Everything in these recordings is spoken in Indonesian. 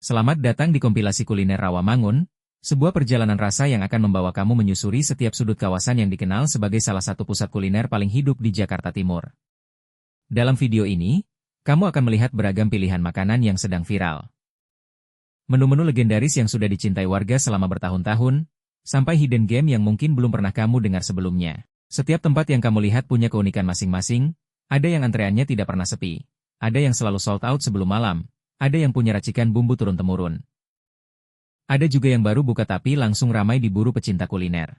Selamat datang di kompilasi kuliner Rawamangun, sebuah perjalanan rasa yang akan membawa kamu menyusuri setiap sudut kawasan yang dikenal sebagai salah satu pusat kuliner paling hidup di Jakarta Timur. Dalam video ini, kamu akan melihat beragam pilihan makanan yang sedang viral. Menu-menu legendaris yang sudah dicintai warga selama bertahun-tahun, sampai hidden gem yang mungkin belum pernah kamu dengar sebelumnya. Setiap tempat yang kamu lihat punya keunikan masing-masing, ada yang antreannya tidak pernah sepi, ada yang selalu sold out sebelum malam, ada yang punya racikan bumbu turun-temurun. Ada juga yang baru buka tapi langsung ramai diburu pecinta kuliner.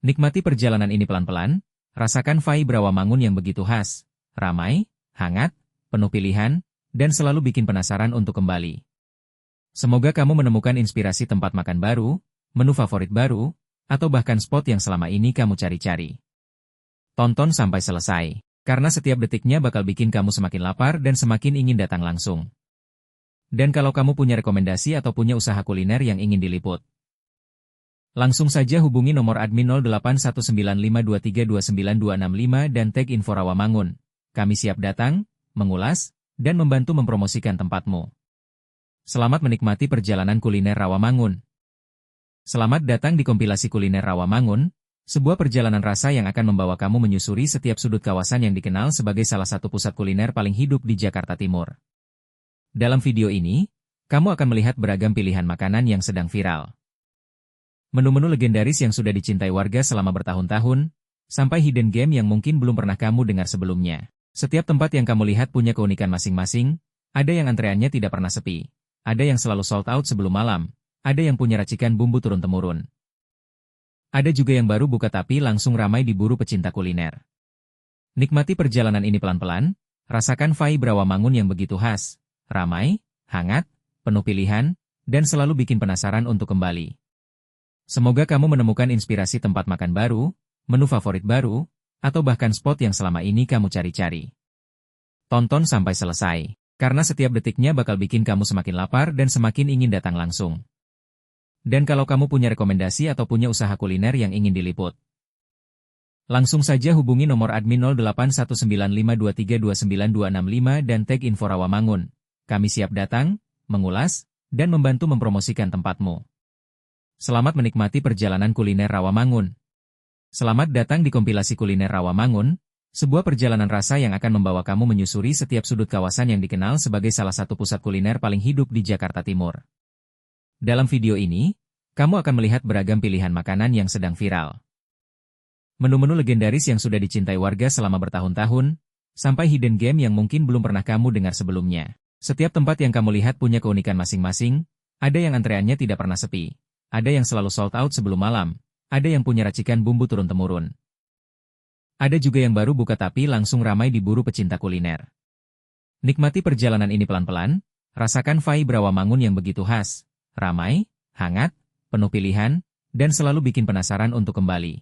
Nikmati perjalanan ini pelan-pelan, rasakan vibe Rawamangun yang begitu khas, ramai, hangat, penuh pilihan, dan selalu bikin penasaran untuk kembali. Semoga kamu menemukan inspirasi tempat makan baru, menu favorit baru, atau bahkan spot yang selama ini kamu cari-cari. Tonton sampai selesai, karena setiap detiknya bakal bikin kamu semakin lapar dan semakin ingin datang langsung. Dan kalau kamu punya rekomendasi atau punya usaha kuliner yang ingin diliput, langsung saja hubungi nomor admin 081952329265 dan tag info Rawamangun. Kami siap datang, mengulas, dan membantu mempromosikan tempatmu. Selamat menikmati perjalanan kuliner Rawamangun. Selamat datang di kompilasi kuliner Rawamangun, sebuah perjalanan rasa yang akan membawa kamu menyusuri setiap sudut kawasan yang dikenal sebagai salah satu pusat kuliner paling hidup di Jakarta Timur. Dalam video ini, kamu akan melihat beragam pilihan makanan yang sedang viral. Menu-menu legendaris yang sudah dicintai warga selama bertahun-tahun, sampai hidden gem yang mungkin belum pernah kamu dengar sebelumnya. Setiap tempat yang kamu lihat punya keunikan masing-masing, ada yang antreannya tidak pernah sepi, ada yang selalu sold out sebelum malam, ada yang punya racikan bumbu turun-temurun. Ada juga yang baru buka tapi langsung ramai diburu pecinta kuliner. Nikmati perjalanan ini pelan-pelan, rasakan vibe Rawamangun yang begitu khas, ramai, hangat, penuh pilihan, dan selalu bikin penasaran untuk kembali. Semoga kamu menemukan inspirasi tempat makan baru, menu favorit baru, atau bahkan spot yang selama ini kamu cari-cari. Tonton sampai selesai, karena setiap detiknya bakal bikin kamu semakin lapar dan semakin ingin datang langsung. Dan kalau kamu punya rekomendasi atau punya usaha kuliner yang ingin diliput, langsung saja hubungi nomor admin 081952329265 dan tag info Rawamangun. Kami siap datang, mengulas, dan membantu mempromosikan tempatmu. Selamat menikmati perjalanan kuliner Rawamangun. Selamat datang di kompilasi kuliner Rawamangun, sebuah perjalanan rasa yang akan membawa kamu menyusuri setiap sudut kawasan yang dikenal sebagai salah satu pusat kuliner paling hidup di Jakarta Timur. Dalam video ini, kamu akan melihat beragam pilihan makanan yang sedang viral. Menu-menu legendaris yang sudah dicintai warga selama bertahun-tahun, sampai hidden gem yang mungkin belum pernah kamu dengar sebelumnya. Setiap tempat yang kamu lihat punya keunikan masing-masing, ada yang antreannya tidak pernah sepi, ada yang selalu sold out sebelum malam, ada yang punya racikan bumbu turun-temurun. Ada juga yang baru buka tapi langsung ramai diburu pecinta kuliner. Nikmati perjalanan ini pelan-pelan, rasakan vibe Rawamangun yang begitu khas, ramai, hangat, penuh pilihan, dan selalu bikin penasaran untuk kembali.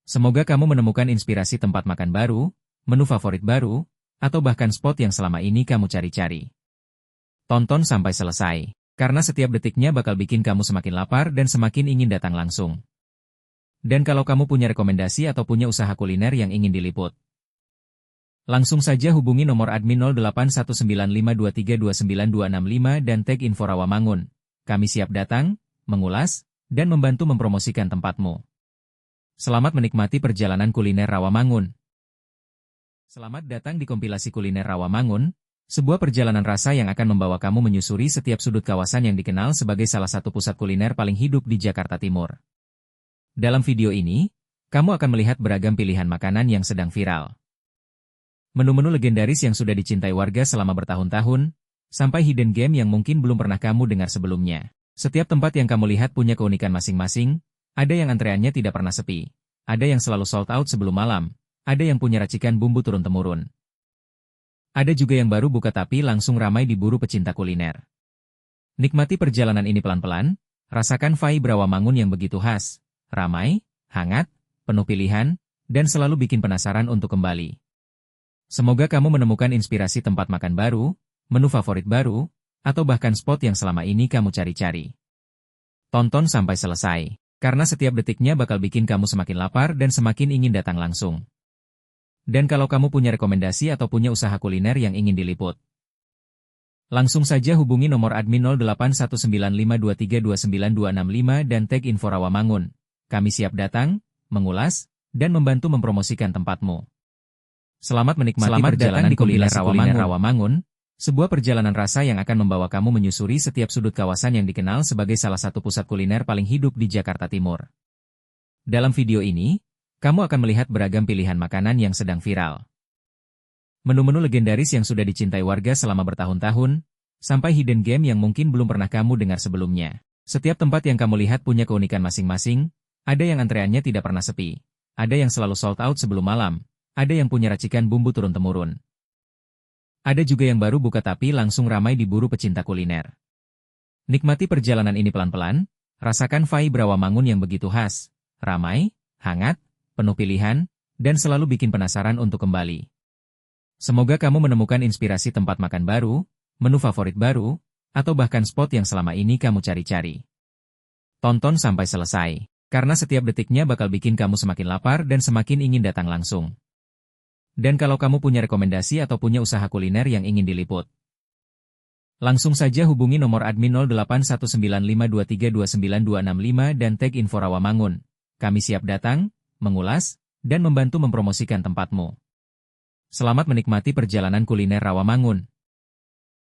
Semoga kamu menemukan inspirasi tempat makan baru, menu favorit baru, atau bahkan spot yang selama ini kamu cari-cari. Tonton sampai selesai, karena setiap detiknya bakal bikin kamu semakin lapar dan semakin ingin datang langsung. Dan kalau kamu punya rekomendasi atau punya usaha kuliner yang ingin diliput, langsung saja hubungi nomor admin 081952329265 dan tag info Rawamangun. Kami siap datang, mengulas, dan membantu mempromosikan tempatmu. Selamat menikmati perjalanan kuliner Rawamangun. Selamat datang di kompilasi kuliner Rawamangun, sebuah perjalanan rasa yang akan membawa kamu menyusuri setiap sudut kawasan yang dikenal sebagai salah satu pusat kuliner paling hidup di Jakarta Timur. Dalam video ini, kamu akan melihat beragam pilihan makanan yang sedang viral. Menu-menu legendaris yang sudah dicintai warga selama bertahun-tahun, sampai hidden gem yang mungkin belum pernah kamu dengar sebelumnya. Setiap tempat yang kamu lihat punya keunikan masing-masing, ada yang antreannya tidak pernah sepi, ada yang selalu sold out sebelum malam, ada yang punya racikan bumbu turun-temurun. Ada juga yang baru buka tapi langsung ramai diburu pecinta kuliner. Nikmati perjalanan ini pelan-pelan, rasakan vibe Rawamangun yang begitu khas, ramai, hangat, penuh pilihan, dan selalu bikin penasaran untuk kembali. Semoga kamu menemukan inspirasi tempat makan baru, menu favorit baru, atau bahkan spot yang selama ini kamu cari-cari. Tonton sampai selesai, karena setiap detiknya bakal bikin kamu semakin lapar dan semakin ingin datang langsung. Dan kalau kamu punya rekomendasi atau punya usaha kuliner yang ingin diliput, Langsung saja hubungi nomor admin 081952329265 dan tag info Rawamangun. Kami siap datang, mengulas, dan membantu mempromosikan tempatmu. Selamat menikmati perjalanan kuliner Rawamangun, sebuah perjalanan rasa yang akan membawa kamu menyusuri setiap sudut kawasan yang dikenal sebagai salah satu pusat kuliner paling hidup di Jakarta Timur. Dalam video ini, kamu akan melihat beragam pilihan makanan yang sedang viral. Menu-menu legendaris yang sudah dicintai warga selama bertahun-tahun, sampai hidden gem yang mungkin belum pernah kamu dengar sebelumnya. Setiap tempat yang kamu lihat punya keunikan masing-masing, ada yang antreannya tidak pernah sepi, ada yang selalu sold out sebelum malam, ada yang punya racikan bumbu turun-temurun. Ada juga yang baru buka tapi langsung ramai diburu pecinta kuliner. Nikmati perjalanan ini pelan-pelan, rasakan vibe Rawamangun yang begitu khas, ramai, hangat, penuh pilihan, dan selalu bikin penasaran untuk kembali. Semoga kamu menemukan inspirasi tempat makan baru, menu favorit baru, atau bahkan spot yang selama ini kamu cari-cari. Tonton sampai selesai, karena setiap detiknya bakal bikin kamu semakin lapar dan semakin ingin datang langsung. Dan kalau kamu punya rekomendasi atau punya usaha kuliner yang ingin diliput, langsung saja hubungi nomor admin 081952329265 dan tag info Rawamangun. Kami siap datang, mengulas, dan membantu mempromosikan tempatmu. Selamat menikmati perjalanan kuliner Rawamangun.